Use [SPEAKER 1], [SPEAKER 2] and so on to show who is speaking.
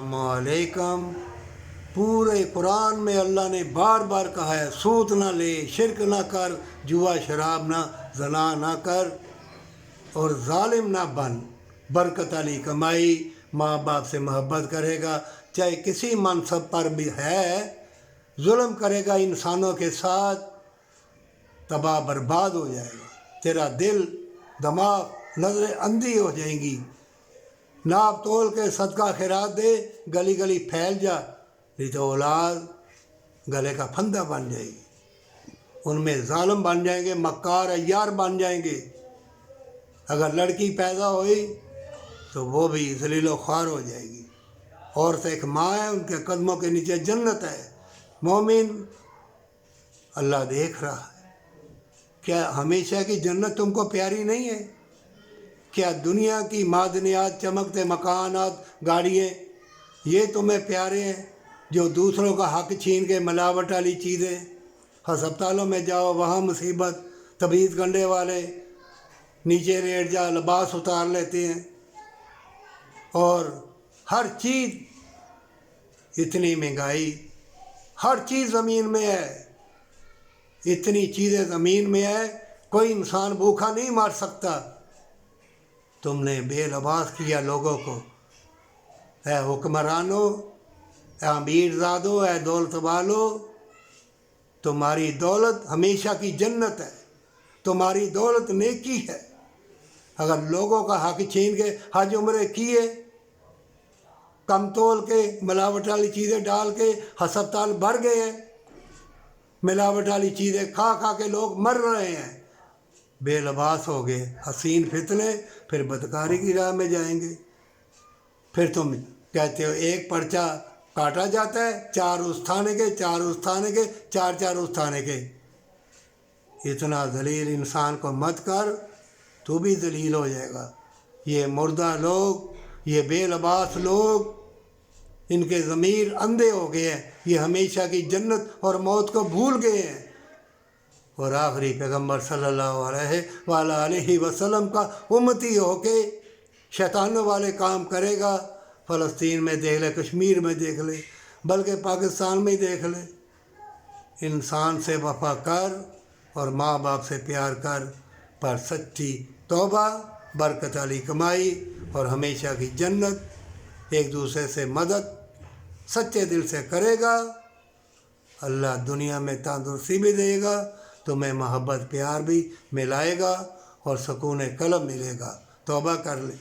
[SPEAKER 1] अस्सलामुअलैकुम। पूरे कुरान में अल्लाह ने बार बार कहा है सूद ना ले, शिरक ना कर, जुआ शराब ना, जना ना कर और जालिम ना बन। बरकत वाली कमाई, माँ बाप से मोहब्बत करेगा, चाहे किसी मनसब पर भी है, जुल्म करेगा इंसानों के साथ, तबाह बर्बाद हो जाएगा। तेरा दिल, दिमाग, नज़रें अंधी हो जाएंगी। नाप तोल के सदका खैरात दे, गली गली फैल जा, नहीं तो औलाद गले का फंदा बन जाएगी। उनमें जालिम बन जाएंगे, मक्कार अय्यार बन जाएंगे। अगर लड़की पैदा हुई तो वो भी ज़लील ख्वार हो जाएगी। औरत एक माँ है, उनके कदमों के नीचे जन्नत है। मोमिन अल्लाह देख रहा है। क्या हमेशा की जन्नत तुमको प्यारी नहीं है? क्या दुनिया की मादनियात, चमकते मकानात, गाड़ियाँ, ये तुम्हें प्यारे हैं जो दूसरों का हक छीन के मिलावट वाली चीज़ें? हस्पतालों में जाओ, वहाँ मुसीबत, तबीयत गंढे वाले नीचे लेट जा, लिबास उतार लेते हैं, और हर चीज़ इतनी महंगाई, हर चीज़ ज़मीन में है, इतनी चीज़ें ज़मीन में है, कोई इंसान भूखा नहीं मार सकता। तुमने बेलबास किया लोगों को। ऐ हुक्मरानो, ऐ अमीरज़ादो, ऐ दौलत वालो, तुम्हारी दौलत हमेशा की जन्नत है, तुम्हारी दौलत नेकी है। अगर लोगों का हक छीन के हज उम्रे किए, कम तोल के मिलावट वाली चीज़ें डाल के हस्पताल भर गए हैं, मिलावट वाली चीज़ें खा खा के लोग मर रहे हैं, बेलबास हो गए, हसीन फितने, फिर बदकारी की राह में जाएंगे। फिर तुम कहते हो एक पर्चा काटा जाता है, चार उस थाने के, चार उस थाने के, चार चार उस थाने के। इतना जलील इंसान को मत कर, तू भी जलील हो जाएगा। ये मुर्दा लोग, ये बेलबास लोग, इनके ज़मीर अंधे हो गए हैं, ये हमेशा की जन्नत और मौत को भूल गए हैं। और आखिरी पैगम्बर सल्लल्लाहु अलैहि वसल्लम का उम्मती होके शैतानों वाले काम करेगा। फ़लस्तीन में देख ले, कश्मीर में देख ले, बल्कि पाकिस्तान में ही देख ले। इंसान से वफा कर और माँ बाप से प्यार कर, पर सच्ची तौबा, बरकत वाली कमाई और हमेशा की जन्नत। एक दूसरे से मदद सच्चे दिल से करेगा, अल्लाह दुनिया में तंदुरुस्ती भी देगा, तुम्हें मोहब्बत प्यार भी मिलाएगा और सुकून कल्ब मिलेगा। तौबा कर ले।